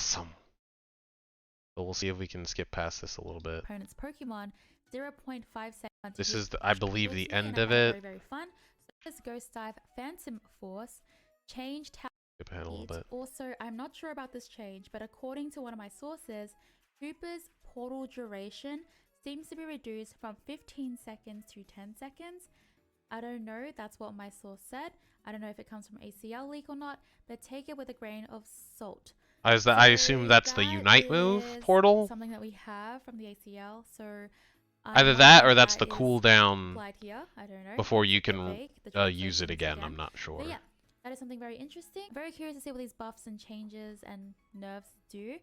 awesome. So we'll see if we can skip past this a little bit. Opponent's Pokemon, 0.5 seconds. This is, I believe, the end of it. Very, very fun. So this Ghost Dive Phantom Force changed how Skip ahead a little bit. Also, I'm not sure about this change, but according to one of my sources, Hooper's portal duration seems to be reduced from 15 seconds to 10 seconds. I don't know, that's what my source said. I don't know if it comes from ACL leak or not, but take it with a grain of salt. I assume that's the Unite move portal? Something that we have from the ACL, so either that or that's the cooldown here. I don't know. before you can use it again. I'm not sure. But yeah, that is something very interesting. Very curious to see what these buffs and changes and nerfs do.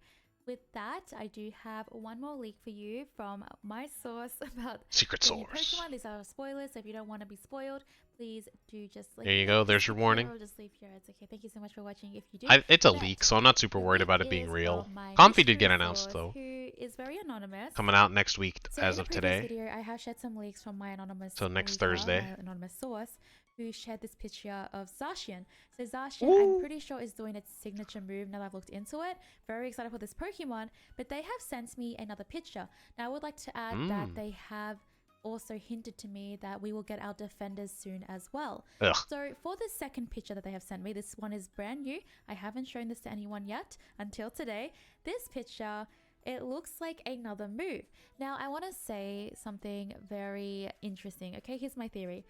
With that, I do have one more leak for you from my source about secret source. Pokemon. These are spoilers, so if you don't want to be spoiled, please do just leave. There you go. There's your warning. Or just leave here. It's okay. Thank you so much for watching. If you do, it's a leak, so I'm not super worried about it being real. Comfy did get announced though. Who is very anonymous. Coming out next week as of today. today. Video, I have shared some leaks from my anonymous. So next Thursday. My anonymous source, who shared this picture of Zacian. So Zacian, I'm pretty sure is doing its signature move now that I've looked into it. Very excited for this Pokemon, but they have sent me another picture. Now I would like to add that they have also hinted to me that we will get our defenders soon as well. Ugh. So for the second picture that they have sent me, this one is brand new. I haven't shown this to anyone yet until today. This picture, it looks like another move. Now I want to say something very interesting. Okay, here's my theory.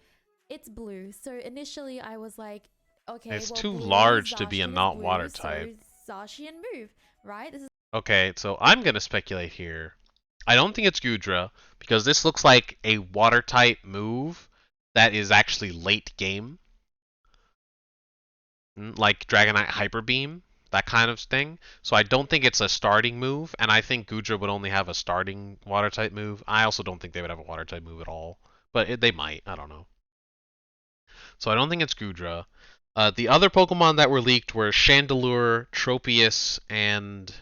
It's blue. So initially I was like, okay, it's too large to be a not water type. So Zacian move, right? This is okay, so I'm gonna speculate here. I don't think it's Goodra because this looks like a water type move that is actually late game, like Dragonite Hyper Beam, that kind of thing. So I don't think it's a starting move, and I think Goodra would only have a starting water type move. I also don't think they would have a water type move at all, but they might. I don't know. So I don't think it's Goodra. The other Pokemon that were leaked were Chandelure, Tropius, and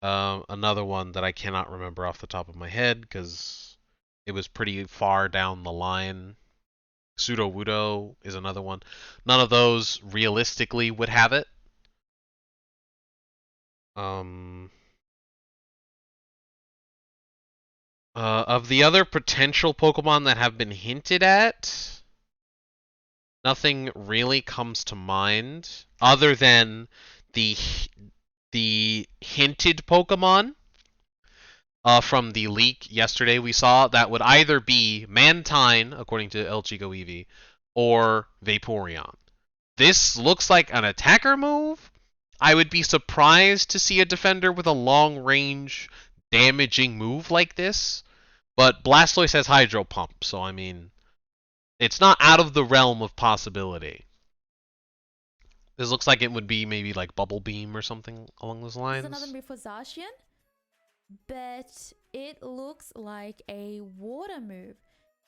another one that I cannot remember off the top of my head because it was pretty far down the line. Sudowoodo is another one. None of those realistically would have it. Of the other potential Pokemon that have been hinted at, nothing really comes to mind other than the hinted Pokemon from the leak yesterday we saw that would either be Mantine, according to El Chico Eevee, or Vaporeon. This looks like an attacker move. I would be surprised to see a defender with a long-range damaging move like this, but Blastoise has Hydro Pump, so I mean, it's not out of the realm of possibility. This looks like it would be maybe like Bubble Beam or something along those lines. There's another move for Zacian, but it looks like a water move.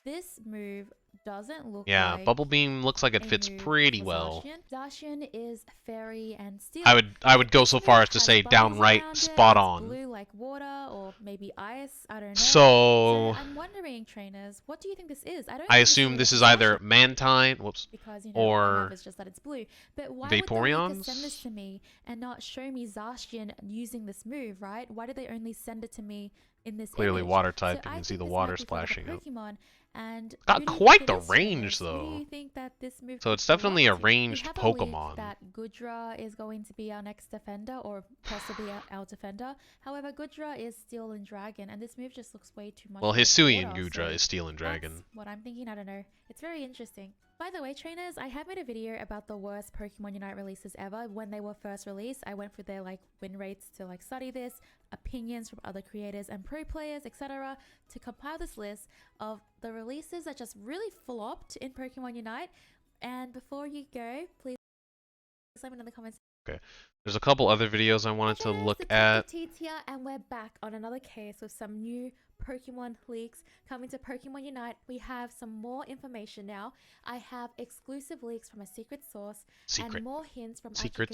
This move doesn't look like Bubble Beam looks like it fits pretty well. Zacian is fairy and steel. I would go so far as to say downright spot on. Blue like water or maybe ice, I don't know. So I'm wondering, trainers, what do you think this is? I assume this is either Mantine, because or it's just that it's blue. But why Vaporeons? would they send this to me and not show me Zacian using this move, right? Why did they only send it to me in this clearly image? water type? So you I can see the think water this might be splashing up. Pokemon, and got quite the range though. Do you think that this move so it's definitely a ranged we have Pokemon. A leak that Goodra is going to be our next defender, or possibly our defender. However, Goodra is Steel and Dragon, and this move just looks way too much. Well, like Hisuian water, Goodra so is Steel and Dragon. That's what I'm thinking. I don't know. It's very interesting. By the way, trainers, I have made a video about the worst Pokemon Unite releases ever. When they were first released, I went through their win rates to study this, opinions from other creators and pro players, etc., to compile this list of the releases that just really flopped in Pokemon Unite. And before you go, please let me know in the comments. Okay, there's a couple other videos I wanted to look at. Here, and we're back on another case with some new Pokemon leaks coming to Pokemon Unite. We have some more information now. I have exclusive leaks from a secret source and more hints from secret.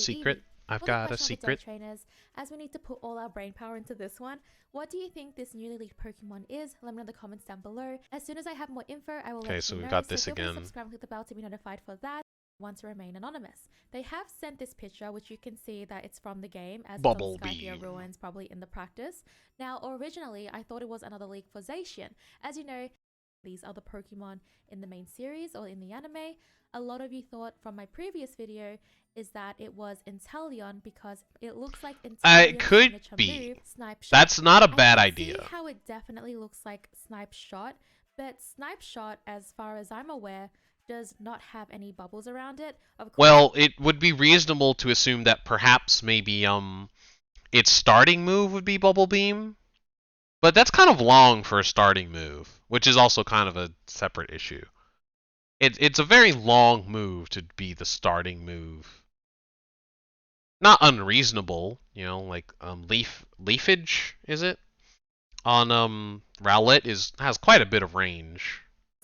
I've well, got a secret. Trainers, as we need to put all our brain power into this one, what do you think this newly leaked Pokemon is? Let me know in the comments down below. As soon as I have more info, I will let you know. Okay, so we've got this again. Subscribe and click the bell to be notified for that. want to remain anonymous. They have sent this picture, which you can see that it's from the game, as it's on Bubble Skypiea Beam. Ruins, probably in the practice. Now, originally, I thought it was another leak for Zacian. As you know, these other Pokemon in the main series or in the anime. A lot of you thought from my previous video is that it was Inteleon because it looks like It Inteleon's could signature be. move, Snipe Shot. That's not a I bad can idea. see how it definitely looks like Snipe Shot, but Snipe Shot, as far as I'm aware, does not have any bubbles around it. Of course, Well, it would be reasonable to assume that perhaps maybe its starting move would be Bubble Beam, but that's kind of long for a starting move, which is also kind of a separate issue. It's a very long move to be the starting move. Not unreasonable, you know, like leafage is it? On Rowlet has quite a bit of range.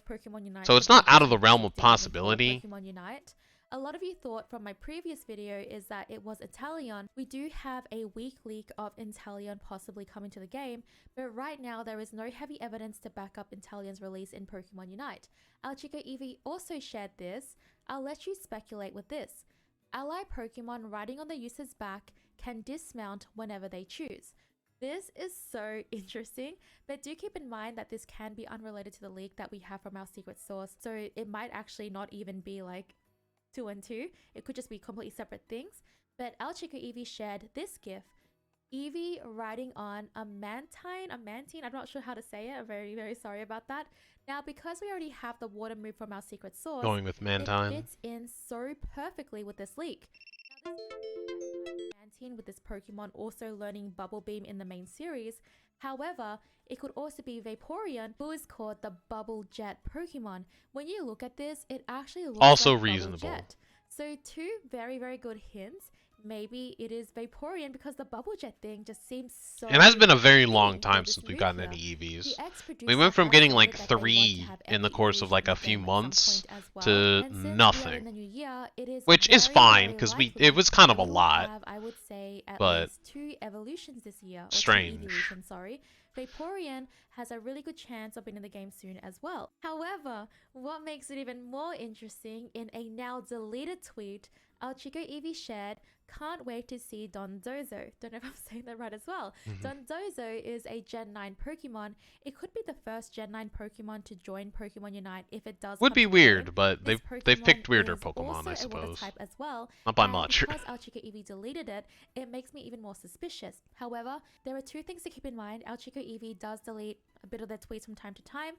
Pokemon Unite So could it's not be out of the issued realm of significantly for possibility. Pokemon Unite. A lot of you thought from my previous video is that it was Inteleon. We do have a weak leak of Inteleon possibly coming to the game, but right now there is no heavy evidence to back up Inteleon's release in Pokemon Unite. Alchico Eevee also shared this. I'll let you speculate with this. Ally Pokemon riding on the user's back can dismount whenever they choose. This is so interesting, but do keep in mind that this can be unrelated to the leak that we have from our secret source, so it might actually not even be like 2 and 2. It could just be completely separate things. But Alchico Eevee shared this gif. Eevee riding on a mantine, I'm not sure how to say it. I'm very, very sorry about that. Now, because we already have the water move from our secret source, Going with it Mantine. fits in so perfectly with this leak. Now, this Mantine with this Pokemon also learning Bubble Beam in the main series. However, it could also be Vaporeon, who is called the Bubble Jet Pokemon. When you look at this, it actually looks Also like reasonable. Bubble Jet. So two very, very good hints. Maybe it is Vaporeon because the Bubble Jet thing just seems so It has been a very long fitting for time this since we've move gotten here. any EVs. The ex-producer We went from has getting stated like that they want to 3 have in the every course of evolution like in a the few game at some months point as well. to And since we are in nothing. the new year, it is Which is very, fine, very because likely it was kind of that a we will lot, have, I would say, at but least 2 evolutions this year, or 2 strange. evolutions, sorry. Vaporeon has a really good chance of being in the game soon as well. However, what makes it even more interesting, in a now deleted tweet, Alchico Eevee shared, "Can't wait to see Dondozo." Don't know if I'm saying that right as well. Dondozo is a Gen 9 Pokemon. It could be the first Gen 9 Pokemon to join Pokemon Unite if it does Would come be to the weird, game. but This they've picked Pokemon weirder is Pokemon, also I a water suppose. type as well. Not by And much. because Alchico Eevee deleted it, it makes me even more suspicious. However, there are 2 things to keep in mind. Alchico Eevee does delete a bit of their tweets from time to time.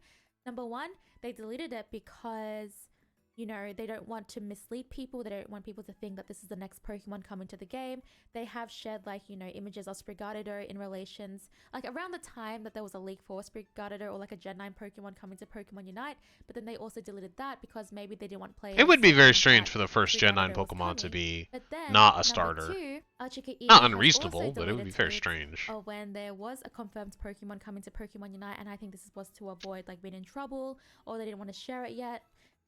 Number 1, they deleted it because, you know, they don't want to mislead people. They don't want people to think that this is the next Pokemon coming to the game. They have shared, like, you know, images of Sprigatito in relations, like around the time that there was a leak for Sprigatito or like a Gen 9 Pokemon coming to Pokemon Unite. But then they also deleted that because maybe they didn't want players. It would be to very think strange that for the first Gen 9 Sprigatito was Pokemon to coming. be But then, not a number starter. 2, Alchico Eevee Not has unreasonable, also but it would be deleted very tweets strange. of when there was a confirmed Pokemon coming to Pokemon Unite, and I think this was to avoid like being in trouble, or they didn't want to share it yet.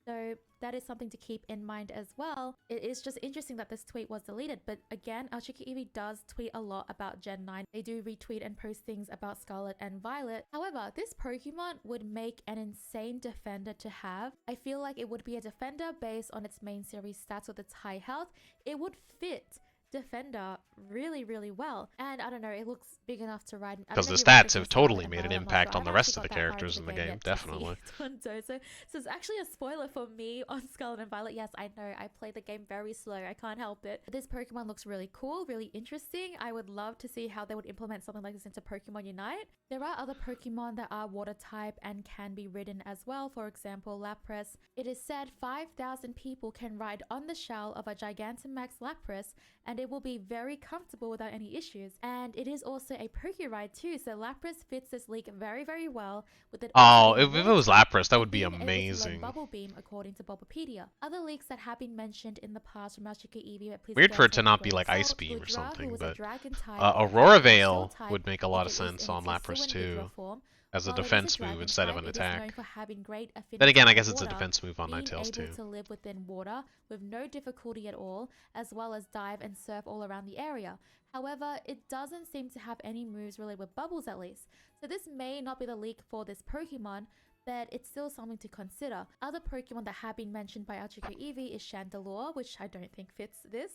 So that is something to keep in mind as well. It is just interesting that this tweet was deleted, but again, Alchico Eevee does tweet a lot about Gen 9. They do retweet and post things about Scarlet and Violet. However, this Pokemon would make an insane defender to have. I feel like it would be a defender based on its main series stats with its high health. It would fit defender really, really well, and I don't know, it looks big enough to ride. Because the stats have totally made an impact on the rest of the characters in the game, definitely. So it's actually a spoiler for me on Scarlet and Violet. Yes, I know, I play the game very slow, I can't help it. This Pokemon looks really cool, really interesting. I would love to see how they would implement something like this into Pokemon Unite. There are other Pokemon that are water type and can be ridden as well. For example, Lapras. It is said 5,000 people can ride on the shell of a Gigantamax Lapras, and it will be very comfortable without any issues. And it is also a Pokeride too, so Lapras fits this leak very, very well with it. Oh, if it was Lapras, that would be amazing. Bubble Beam, according to Bulbapedia. Other leaks that have been mentioned in the past from Alchico Eevee, but please Weird for it to take not a be grain like of Ice salt. Beam or Goodra, something, who was but a dragon type, Aurora or Veil type, would make a lot of if it is sense in on its Lapras Hisuian too, Goodra form. as a While it is defense dragon move instead of type, an it is known attack. for having great affinity Then again, I for guess it's a water, defense move on being Ninetales able too. to live within water with no difficulty at all, as well as dive and surf all around the area. However, it doesn't seem to have any moves related with bubbles at least. So this may not be the leak for this Pokemon, but it's still something to consider. Other Pokemon that have been mentioned by Alchico Eevee is Chandelure, which I don't think fits this,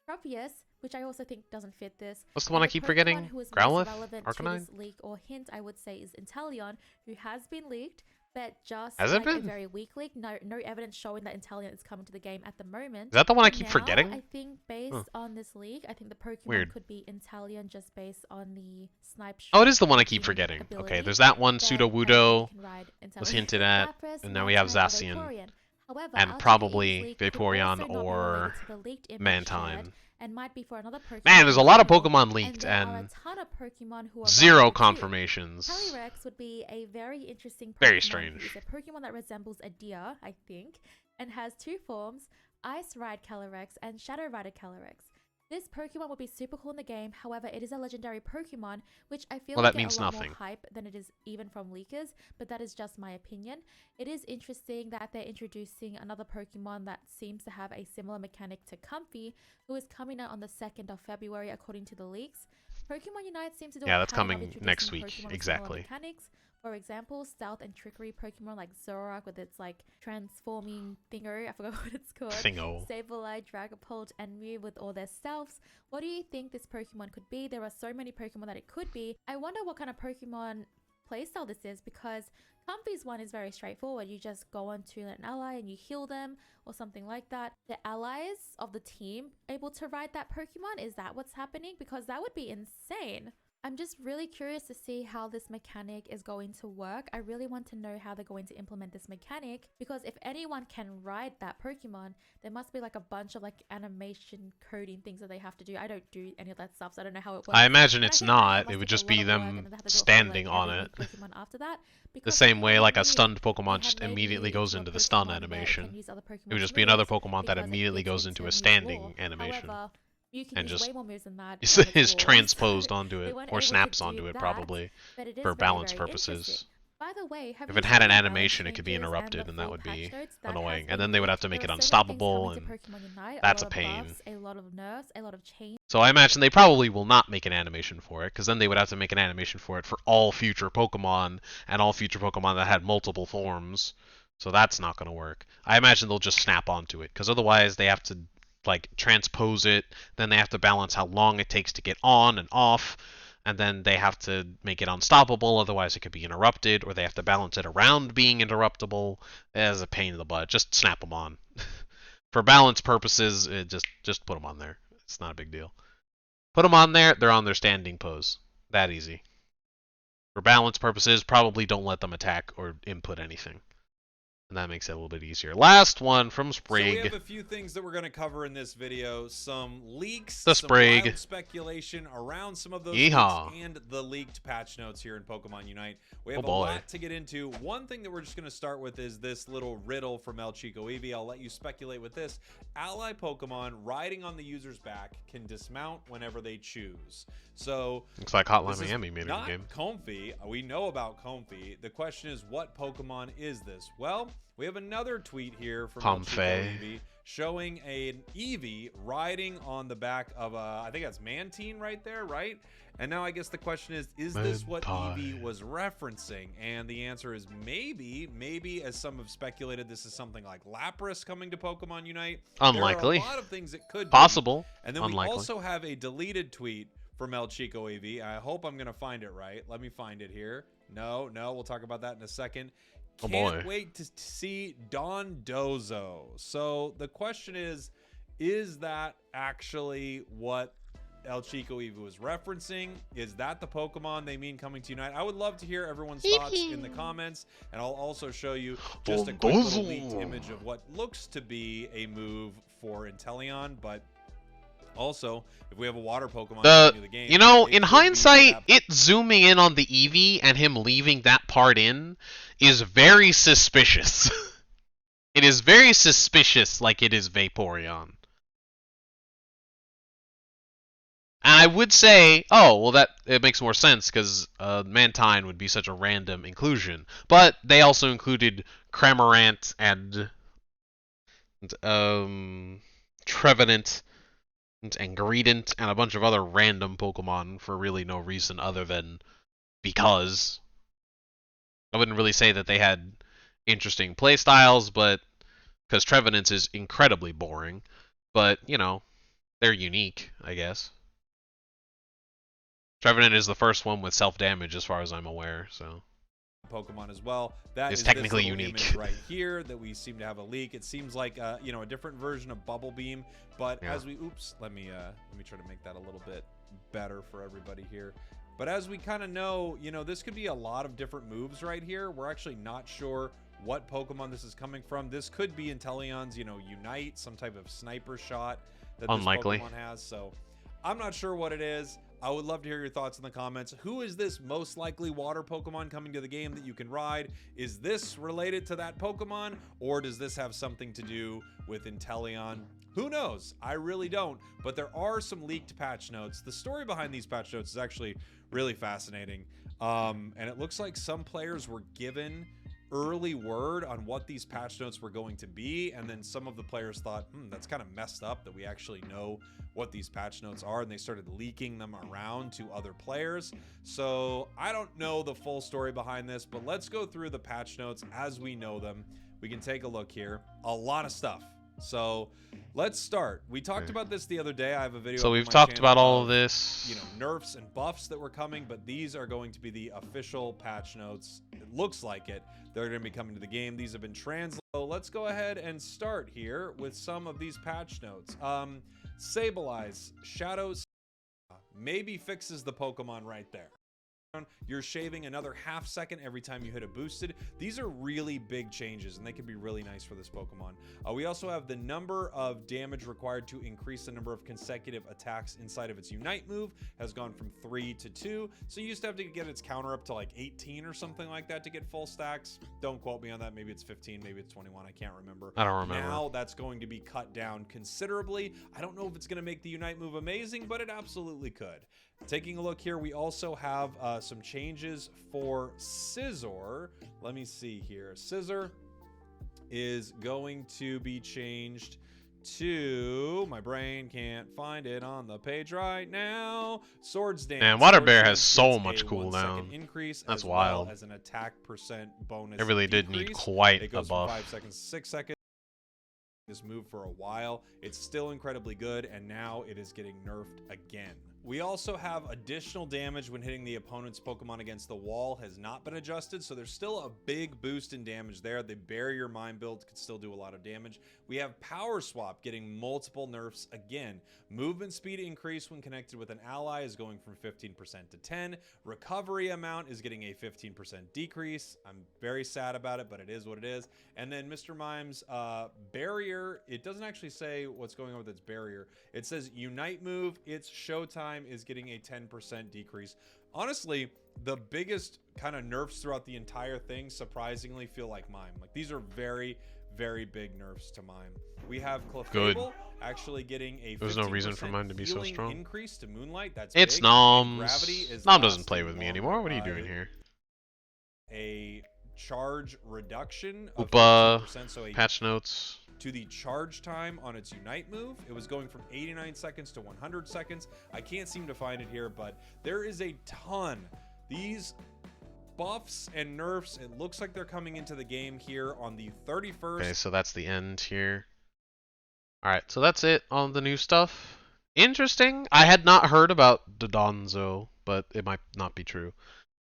Tropius, which I also think doesn't fit this. What's the one And I the keep Pokemon forgetting? who is Growlithe? most relevant to Arcanine? this leak or hint, I would say, is Inteleon, who has been leaked, but just Has it like a been? very weak leak. No evidence showing that Inteleon is coming to the game at the moment. Is that the one I For keep now, forgetting? I think based on this leak, I think the Pokemon Weird. could be Inteleon just based on the Snipe Oh, Shot it is the one I keep human forgetting. ability. Okay, there's that one, But I don't think you Sudowoodo, can ride was Inteleon. hinted at, Lapras, and now we have Mantine, or Zacian, Vaporeon. However, and Alchico Eevee's probably leak could Vaporeon also not be or related to the leaked image shared Mantine. and might be for another Pokemon. Man, there's in a lot of general, Pokemon and leaked, there are a and ton of Pokemon who are zero viable too. confirmations. Calyrex would be a very interesting Pokemon. Very Who strange. is a Pokemon that resembles a deer, I think, and has two forms, Ice Ride Calyrex and Shadow Rider Calyrex. This Pokemon would be super cool in the game, however, it is a legendary Pokemon, which I feel Well, will that get means a lot nothing. more hype than it is even from leakers, but that is just my opinion. It is interesting that they're introducing another Pokemon that seems to have a similar mechanic to Comfey, who is coming out on the 2nd of February according to the leaks. Pokemon Unite seems to do Yeah, a that's pattern of coming next introducing week, Pokemon with exactly. similar mechanics. For example, stealth and trickery Pokemon like Zoroark with its like transforming thingo, I forgot what it's called. Thingo. Sableye, Dragapult, and Mew with all their stealths. What do you think this Pokemon could be? There are so many Pokemon that it could be. I wonder what kind of Pokemon playstyle this is, because Comfey's one is very straightforward. You just go onto an ally and you heal them or something like that. The allies of the team able to ride that Pokemon? Is that what's happening? Because that would be insane. I'm just really curious to see how this mechanic is going to work. I really want to know how they're going to implement this mechanic, because if anyone can ride that Pokemon, there must be like a bunch of like animation coding things that they have to do. I don't do any of that stuff, so I don't know how it works. I imagine But I it's can imagine not. must It would take a just lot be of work, and them then they have to do it for, standing like, on every it. new Pokemon after that. The Because same if way they like a made- stunned they Pokemon had just made immediately you goes into a into the stun Pokemon that animation. can use other It would Pokemon's just be another moves, Pokemon that because it immediately fits goes into into a Mew's standing lore. animation. However, you can And use just way more moves than that is from its lore, transposed so onto they it, weren't or able to snaps do onto it that, probably, but it is for very, balance very purposes. interesting. By the way, have If you it had an seen the balance animation, it could be changes and interrupted, the and that full would patch be notes? That annoying. has And been then they would have leaked. to make There it are so many things unstoppable, coming to and Pokemon Unite. that's a a lot of pain. buffs, a lot of nerfs, a lot of change. So I imagine they probably will not make an animation for it, because then they would have to make an animation for it for all future Pokemon, and all future Pokemon that had multiple forms. So that's not going to work. I imagine they'll just snap onto it, because otherwise they have to like transpose it, then they have to balance how long it takes to get on and off, and then they have to make it unstoppable, otherwise it could be interrupted, or they have to balance it around being interruptible. As a pain in the butt. Just snap them on. For balance purposes, just put them on there. It's not a big deal. Put them on there, they're on their standing pose. That easy. For balance purposes, probably don't let them attack or input anything. And that makes it a little bit easier. Last one from Sprague. So we have a few things that we're going to cover in this video. Some leaks, The some Sprague. wild speculation around some of those Yeehaw. leaks, and the leaked patch notes here in Pokemon Unite. We have a boy. lot to get into. One thing that we're just going to start with is this little riddle from El Chico Eevee. I'll let you speculate with this. Ally Pokemon riding on the user's back can dismount whenever they choose. So Looks like Hotline this is Miami made a not game. Comfey. We know about Comfey. The question is, what Pokemon is this? Well, we have another tweet here from El Chico Comfey. Eevee showing an Eevee riding on the back of a, I think that's Mantine right there, right? And now I guess the question is this what Eevee was referencing? And the answer is maybe, as some have speculated, this is something like Lapras coming to Pokemon Unite. Unlikely. There are a lot of things it could be. Possible. And then Unlikely. we also have a deleted tweet from El Chico Eevee. I hope I'm going to find it right. Let me find it here. No, we'll talk about that in a second. Oh, Can't boy. wait to see Don Dozo. So the question is that actually what El Chico Eevee was referencing? Is that the Pokemon they mean coming to Unite? I would love to hear everyone's thoughts in the comments, and I'll also show you just a quick little leaked image of what looks to be a move for Inteleon, but also, if we have a water Pokemon coming to the game, You know, it in could be hindsight, that- it zooming in on the Eevee and him leaving that part in is very suspicious. It is very suspicious, like it is Vaporeon. And I would say, oh, well, that it makes more sense because Mantine would be such a random inclusion. But they also included Cramorant and Trevenant and Greedent and a bunch of other random Pokemon for really no reason other than because. I wouldn't really say that they had interesting play styles, but because Trevenant's is incredibly boring, but you know, they're unique, I guess. Trevenant is the first one with self-damage as far as I'm aware, so Pokemon as well. That it's is this technically little unique. image right here that we seem to have a leak. It seems like you know, a different version of Bubble Beam, but Yeah. as we let me try to make that a little bit better for everybody here. But as we kind of know, you know, this could be a lot of different moves right here. We're actually not sure what Pokemon this is coming from. This could be Inteleon's, you know, Unite, some type of sniper shot that Unlikely. this Pokemon has. So I'm not sure what it is. I would love to hear your thoughts in the comments. Who is this most likely water Pokemon coming to the game that you can ride? Is this related to that Pokemon, or does this have something to do with Inteleon? Who knows? I really don't, but there are some leaked patch notes. The story behind these patch notes is actually really fascinating, and it looks like some players were given early word on what these patch notes were going to be, and then some of the players thought, that's kind of messed up that we actually know what these patch notes are, and they started leaking them around to other players. So I don't know the full story behind this, but let's go through the patch notes as we know them. We can take a look here. A lot of stuff. So let's start. We talked about this the other day. I have a video. So up on we've my talked channel about all of this. You know, nerfs and buffs that were coming, but these are going to be the official patch notes. It looks like it. They're going to be coming to the game. These have been translated. So let's go ahead and start here with some of these patch notes. Sableye, Shadows, maybe fixes the Pokemon right there. You're shaving another half second every time you hit a boosted. These are really big changes, and they can be really nice for this Pokemon. We also have the number of damage required to increase the number of consecutive attacks inside of its Unite move has gone from 3 to 2. So you used to have to get its counter up to like 18 or something like that to get full stacks. Don't quote me on that. Maybe it's 15, maybe it's 21. I can't remember. I don't remember. Now that's going to be cut down considerably. I don't know if it's going to make the Unite move amazing, but it absolutely could. Taking a look here, we also have some changes for Scizor. Let me see here. Scizor is going to be changed to, my brain can't find it on the page right now, Swords Dance. Man, Water Swords Bear Dance has so gets much a 1 cooldown. second increase, That's as wild. well as an attack percent bonus. It really did need decrease. quite It a goes from buff. 5 seconds to 6 seconds. This move for a while. It's still incredibly good, and now it is getting nerfed again. We also have additional damage when hitting the opponent's Pokemon against the wall has not been adjusted, so there's still a big boost in damage there. The Barrier Mine build could still do a lot of damage. We have Power Swap getting multiple nerfs again. Movement speed increase when connected with an ally is going from 15% to 10. Recovery amount is getting a 15% decrease. I'm very sad about it, but it is what it is. And then Mr. Mime's Barrier, it doesn't actually say what's going on with its Barrier. It says Unite move, its Showtime is getting a 10% decrease. Honestly, the biggest kind of nerfs throughout the entire thing surprisingly feel like Mime. Like, these are very, very big nerfs to Mime. We have Clefable actually getting a 15% There's no reason for Mime to be so strong. increase to Moonlight. That's It's big. Noms. Gravity is Nom doesn't lasting play with me longer. anymore. What are you doing here? A charge reduction of Upa, 15%, so a patch notes. to the charge time on its Unite move. It was going from 89 seconds to 100 seconds. I can't seem to find it here, but there is a ton. These buffs and nerfs, it looks like they're coming into the game here on the 31st. Okay, so that's the end here. Alright, so that's it on the new stuff. Interesting. I had not heard about Dodonzo, but it might not be true.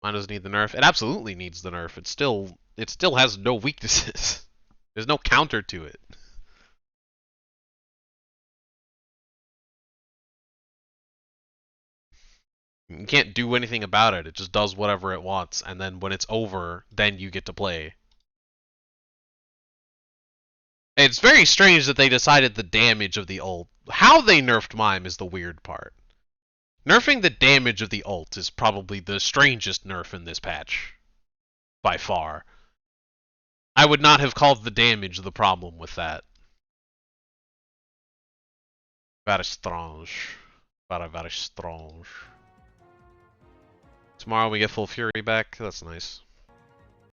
Mine doesn't need the nerf. It absolutely needs the nerf. It still has no weaknesses. There's no counter to it. You can't do anything about it. It just does whatever it wants, and then when it's over, then you get to play. It's very strange that they decided the damage of the ult. How they nerfed Mime is the weird part. Nerfing the damage of the ult is probably the strangest nerf in this patch. By far. I would not have called the damage the problem with that. Very strange. Very, very strange. Tomorrow we get Full Fury back. That's nice.